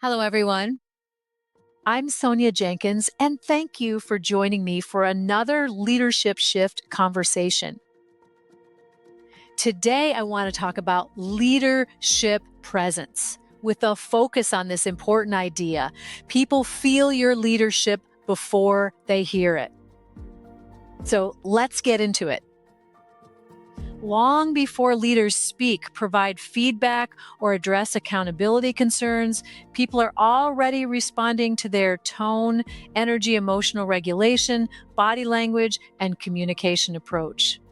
Hello, everyone. I'm Sonia Jenkins, and thank you for joining me for another Leadership Shift conversation. Today, I want to talk about leadership presence with a focus on this important idea. People feel your leadership before they hear it. So let's get into it. Long before leaders speak, provide feedback, or address accountability concerns, people are already responding to their tone, energy, emotional regulation, body language, and communication approach.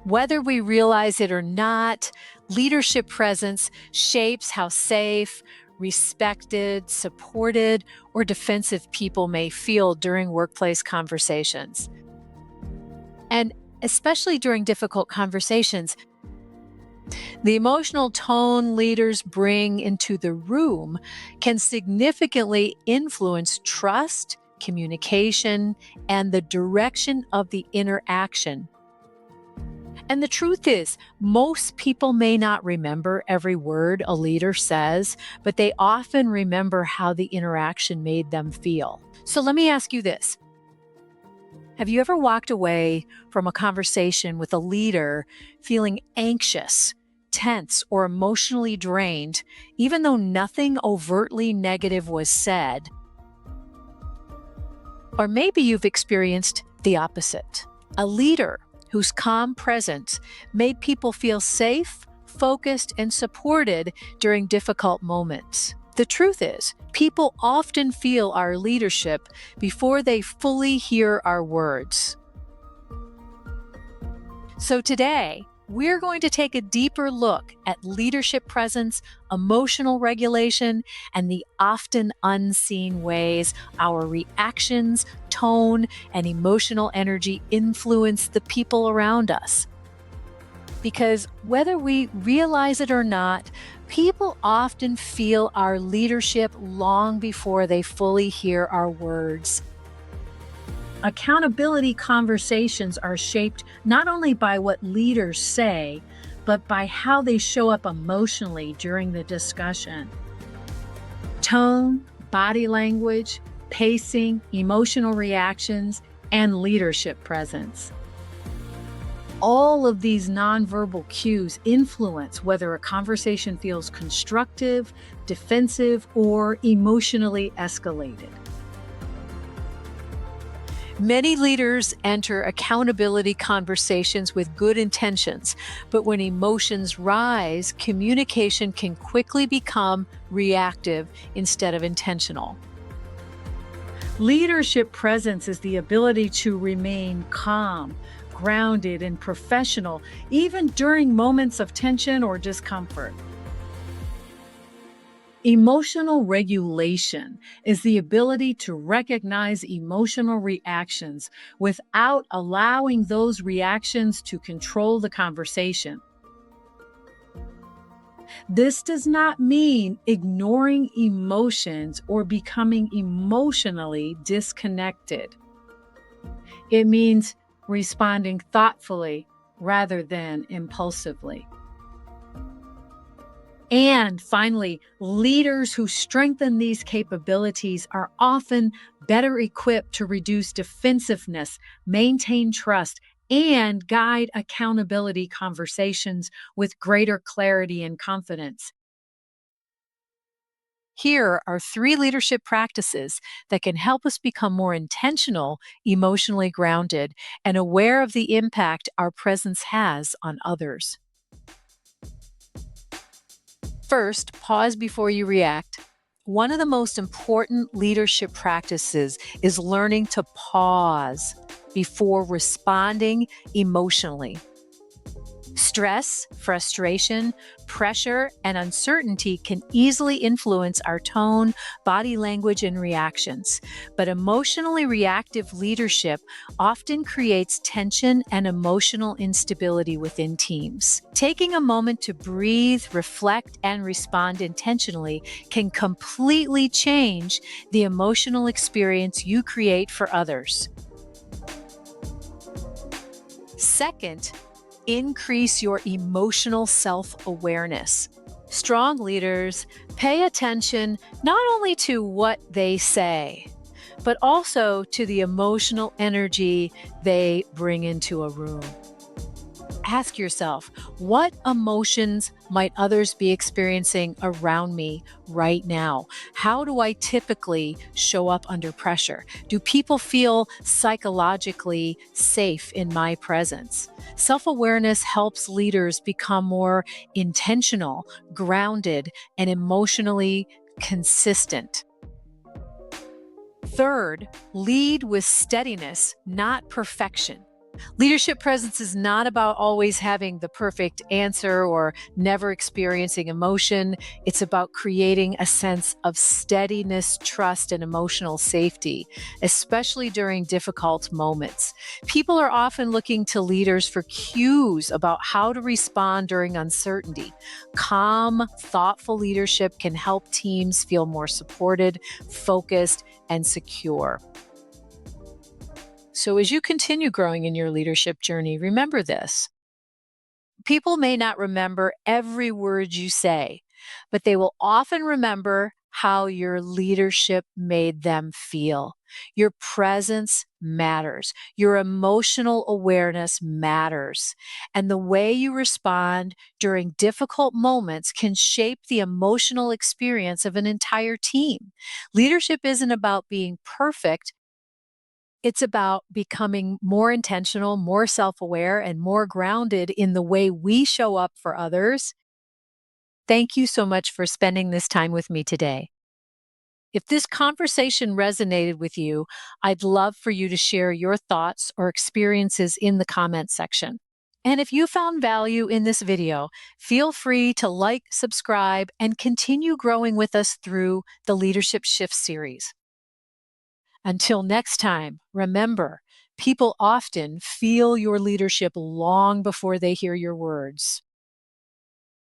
Whether we realize it or not, leadership presence shapes how safe, respected, supported, or defensive people may feel during workplace conversations. And especially during difficult conversations, the emotional tone leaders bring into the room can significantly influence trust, communication, and the direction of the interaction. And the truth is, most people may not remember every word a leader says, but they often remember how the interaction made them feel. So let me ask you this. Have you ever walked away from a conversation with a leader feeling anxious, tense, or emotionally drained, even though nothing overtly negative was said? Or maybe you've experienced the opposite. A leader whose calm presence made people feel safe, focused, and supported during difficult moments. The truth is, people often feel our leadership before they fully hear our words. So today, we're going to take a deeper look at leadership presence, emotional regulation, and the often unseen ways our reactions, tone, and emotional energy influence the people around us. Because whether we realize it or not, people often feel our leadership long before they fully hear our words. Accountability conversations are shaped not only by what leaders say, but by how they show up emotionally during the discussion. Tone, body language, pacing, emotional reactions, and leadership presence. All of these nonverbal cues influence whether a conversation feels constructive, defensive, or emotionally escalated. Many leaders enter accountability conversations with good intentions, but when emotions rise, communication can quickly become reactive instead of intentional. Leadership presence is the ability to remain calm, grounded, and professional, even during moments of tension or discomfort. Emotional regulation is the ability to recognize emotional reactions without allowing those reactions to control the conversation. This does not mean ignoring emotions or becoming emotionally disconnected. It means responding thoughtfully rather than impulsively. And finally, leaders who strengthen these capabilities are often better equipped to reduce defensiveness, maintain trust, and guide accountability conversations with greater clarity and confidence. Here are 3 leadership practices that can help us become more intentional, emotionally grounded, and aware of the impact our presence has on others. First, pause before you react. One of the most important leadership practices is learning to pause before responding emotionally. Stress, frustration, pressure, and uncertainty can easily influence our tone, body language, and reactions. But emotionally reactive leadership often creates tension and emotional instability within teams. Taking a moment to breathe, reflect, and respond intentionally can completely change the emotional experience you create for others. Second, increase your emotional self-awareness. Strong leaders pay attention not only to what they say, but also to the emotional energy they bring into a room. Ask yourself, what emotions might others be experiencing around me right now? How do I typically show up under pressure? Do people feel psychologically safe in my presence? Self awareness helps leaders become more intentional, grounded, and emotionally consistent. Third, lead with steadiness, not perfection. Leadership presence is not about always having the perfect answer or never experiencing emotion. It's about creating a sense of steadiness, trust, and emotional safety, especially during difficult moments. People are often looking to leaders for cues about how to respond during uncertainty. Calm, thoughtful leadership can help teams feel more supported, focused, and secure. So, as you continue growing in your leadership journey, remember this: people may not remember every word you say, but they will often remember how your leadership made them feel. Your presence matters, your emotional awareness matters, and the way you respond during difficult moments can shape the emotional experience of an entire team. Leadership isn't about being perfect. It's about becoming more intentional, more self aware, and more grounded in the way we show up for others. Thank you so much for spending this time with me today. If this conversation resonated with you, I'd love for you to share your thoughts or experiences in the comment section. And if you found value in this video, feel free to like, subscribe, and continue growing with us through the Leadership Shift series. Until next time, remember, people often feel your leadership long before they hear your words.